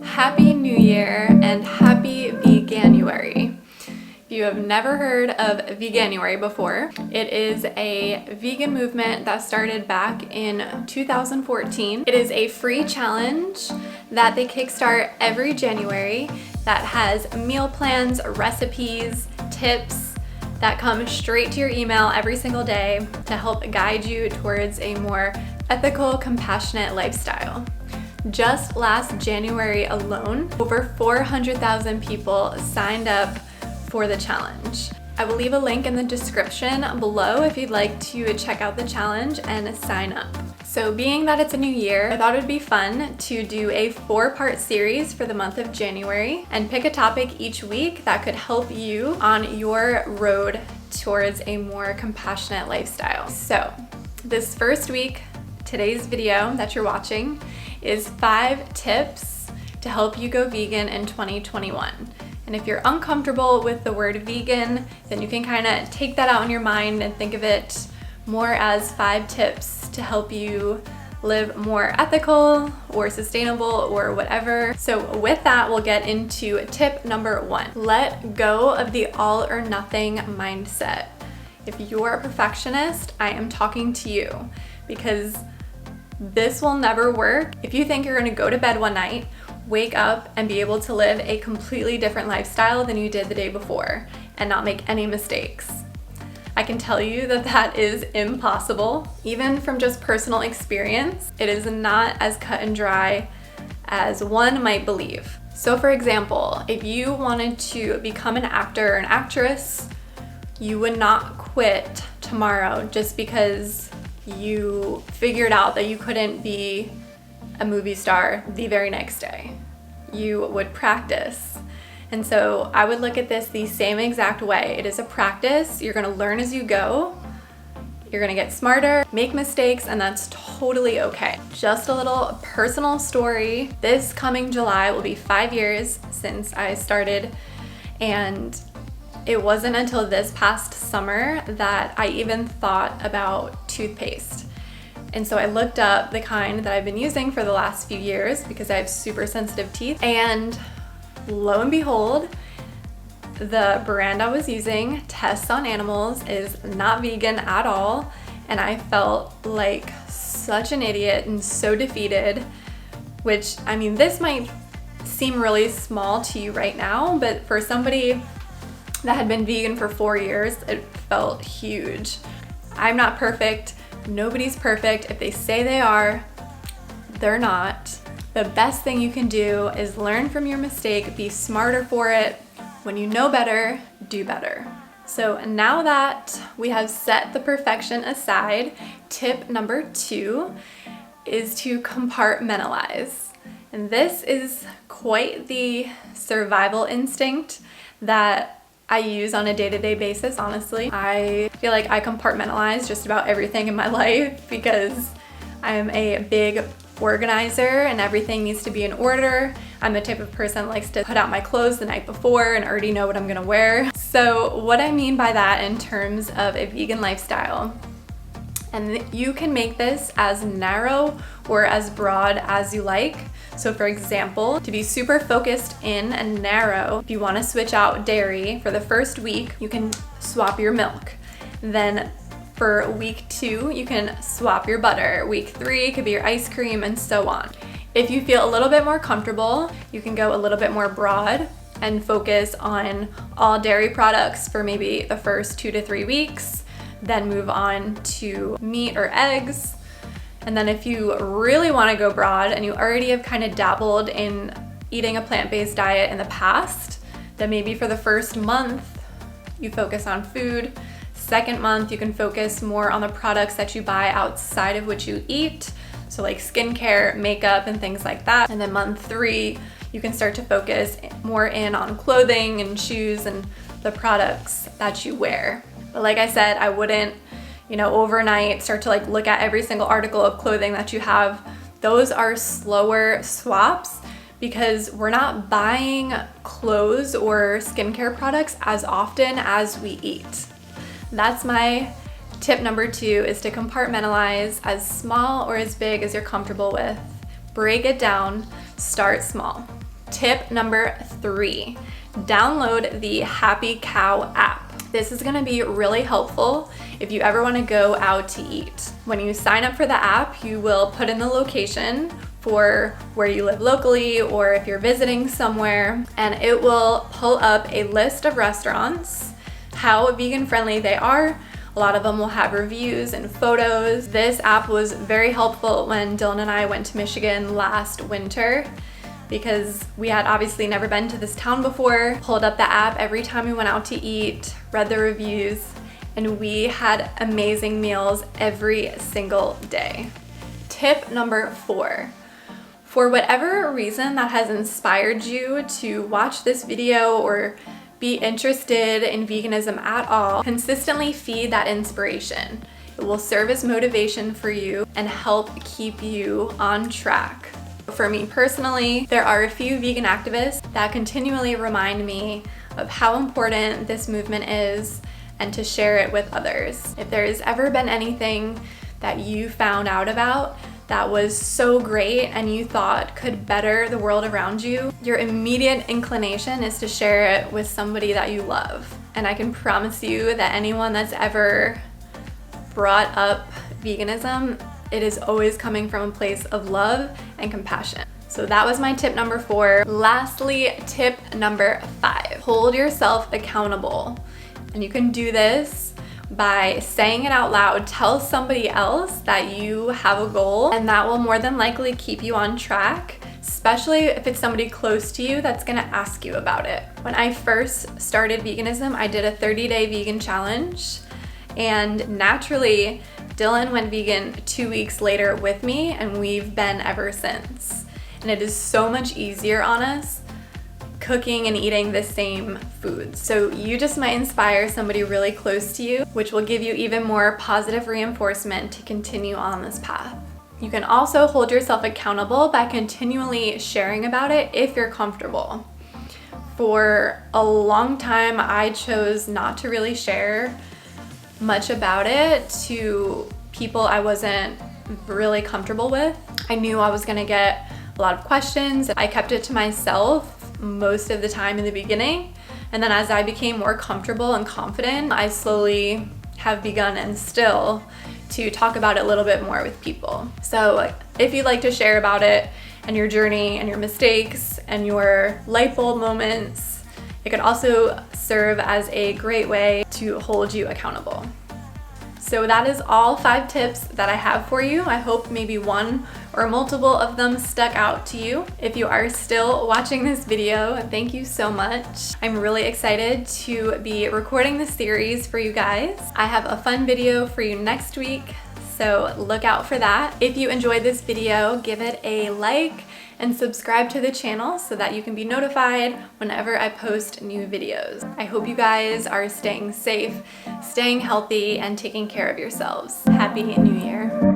Happy New Year and happy Veganuary. If you have never heard of Veganuary before, it is a vegan movement that started back in 2014. It is a free challenge that they kickstart every January that has meal plans, recipes, tips that come straight to your email every single day to help guide you towards a more ethical, compassionate lifestyle. Just last January alone, over 400,000 people signed up for the challenge. I will leave a link in the description below if you'd like to check out the challenge and sign up. So being that it's a new year, I thought it would be fun to do a 4-part series for the month of January and pick a topic each week that could help you on your road towards a more compassionate lifestyle. So this first week, today's video that you're watching is 5 tips to help you go vegan in 2021. And if you're uncomfortable with the word vegan, then you can kind of take that out in your mind and think of it more as 5 tips to help you live more ethical or sustainable or whatever. So with that, we'll get into tip number 1. Let go of the all or nothing mindset. If you're a perfectionist, I am talking to you because this will never work if you think you're gonna go to bed one night, wake up, and be able to live a completely different lifestyle than you did the day before and not make any mistakes. I can tell you that that is impossible. Even from just personal experience, it is not as cut and dry as one might believe. So for example, if you wanted to become an actor or an actress, you would not quit tomorrow just because you figured out that you couldn't be a movie star the very next day. You would practice. And so I would look at this the same exact way. It is a practice. You're gonna learn as you go. You're gonna get smarter, make mistakes, and that's totally okay. Just a little personal story. This coming July will be 5 years since I started, and it wasn't until this past summer that I even thought about toothpaste. And so I looked up the kind that I've been using for the last few years because I have super sensitive teeth. And lo and behold, the brand I was using, tests on animals, is not vegan at all. And I felt like such an idiot and so defeated, which, I mean, this might seem really small to you right now, but for somebody that had been vegan for 4 years, it felt huge. I'm not perfect. Nobody's perfect. If they say they are, they're not. The best thing you can do is learn from your mistake, be smarter for it. When you know better, do better. So now that we have set the perfection aside, tip number 2 is to compartmentalize. And this is quite the survival instinct that I use on a day-to-day basis, honestly. I feel like I compartmentalize just about everything in my life because I'm a big organizer and everything needs to be in order. I'm the type of person that likes to put out my clothes the night before and already know what I'm gonna wear. So what I mean by that in terms of a vegan lifestyle, and you can make this as narrow or as broad as you like. So for example, to be super focused in and narrow, if you want to switch out dairy for the first week, you can swap your milk. Then for week 2, you can swap your butter. Week 3 could be your ice cream, and so on. If you feel a little bit more comfortable, you can go a little bit more broad and focus on all dairy products for maybe the first 2 to 3 weeks, then move on to meat or eggs. And then if you really want to go broad and you already have kind of dabbled in eating a plant-based diet in the past, then maybe for the first month, you focus on food. Second month, you can focus more on the products that you buy outside of what you eat. So like skincare, makeup, and things like that. And then month 3, you can start to focus more in on clothing and shoes and the products that you wear. But like I said, I wouldn't overnight start to look at every single article of clothing that you have. Those are slower swaps because we're not buying clothes or skincare products as often as we eat. That's my tip number 2, is to compartmentalize as small or as big as you're comfortable with. Break it down, start small. Tip number 3, download the Happy Cow app. This is gonna be really helpful if you ever wanna go out to eat. When you sign up for the app, you will put in the location for where you live locally or if you're visiting somewhere, and it will pull up a list of restaurants, how vegan friendly they are. A lot of them will have reviews and photos. This app was very helpful when Dylan and I went to Michigan last winter because we had obviously never been to this town before. Pulled up the app every time we went out to eat, read the reviews, and we had amazing meals every single day. Tip number 4. For whatever reason that has inspired you to watch this video or be interested in veganism at all, consistently feed that inspiration. It will serve as motivation for you and help keep you on track. For me personally, there are a few vegan activists that continually remind me of how important this movement is and to share it with others. If there's ever been anything that you found out about that was so great and you thought could better the world around you, your immediate inclination is to share it with somebody that you love. And I can promise you that anyone that's ever brought up veganism, it is always coming from a place of love and compassion. So that was my tip number 4. Lastly, tip number 5, hold yourself accountable. And you can do this by saying it out loud. Tell somebody else that you have a goal, and that will more than likely keep you on track, especially if it's somebody close to you that's gonna ask you about it. When I first started veganism, I did a 30-day vegan challenge, and naturally, Dylan went vegan 2 weeks later with me, and we've been ever since. And it is so much easier on us cooking and eating the same foods. So you just might inspire somebody really close to you, which will give you even more positive reinforcement to continue on this path. You can also hold yourself accountable by continually sharing about it if you're comfortable. For a long time, I chose not to really share much about it to people I wasn't really comfortable with. I knew I was gonna get a lot of questions. I kept it to myself most of the time in the beginning, and then as I became more comfortable and confident, I slowly have begun and still to talk about it a little bit more with people. So if you'd like to share about it and your journey and your mistakes and your light bulb moments, it could also serve as a great way to hold you accountable. So that is all 5 tips that I have for you. I hope maybe one or multiple of them stuck out to you. If you are still watching this video, thank you so much. I'm really excited to be recording this series for you guys. I have a fun video for you next week, so look out for that. If you enjoyed this video, give it a like and subscribe to the channel so that you can be notified whenever I post new videos. I hope you guys are staying safe, staying healthy, and taking care of yourselves. Happy New Year.